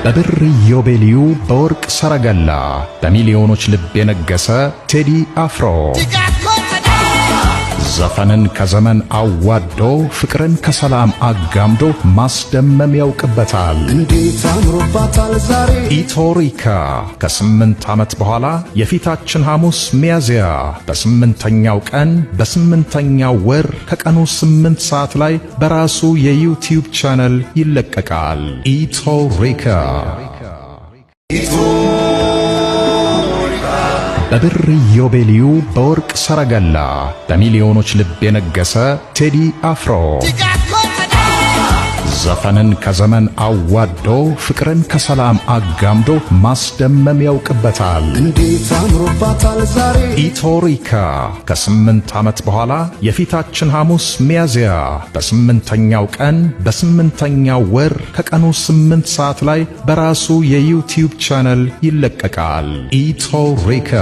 በብር ኢዮቤልዩ በወርቅ ሰረገላ በሚሊዮኖች ልብ የነገሰ ቴዲ አፍሮ ዘፈንን ከዘመን አዋዶ ፍቅርን ከሰላም አጋምዶ ማስደመም ያውቅበታል። እንዴት አምሮባታል ዛሬ ኢቶሪካ ከ8 ዓመት በኋላ የፊታችን ሐሙስ ሚያዝያ በ8ኛው ቀን በ8ኛው ወር ከቀኑ 8 ሰዓት ላይ በራሱ የዩቲዩብ ቻነል ይለቀቃል። ኢቶሪካ በብር ኢዮቤልዩ በወርቅ ሰረገላ በሚሊዮኖች ልብ የነገሰ ቴዲ አፍሮ ዘፈንን ከዘመን አዋዶ ፍቅርን ከሰላም አጋምዶ ማስደመም ያውቅበታል። እንዴት አምሮባታል ዛሬ ኢቶሪካ ከ8 ዓመት በኋላ የፊታችን ሐሙስ ሚያዝያ በ8ኛው ቀን በ8ኛው ወር ከቀኑ 8 ሰዓት ላይ በራሱ የዩቲዩብ ቻነል ይለቀቃል። ኢቶሪካ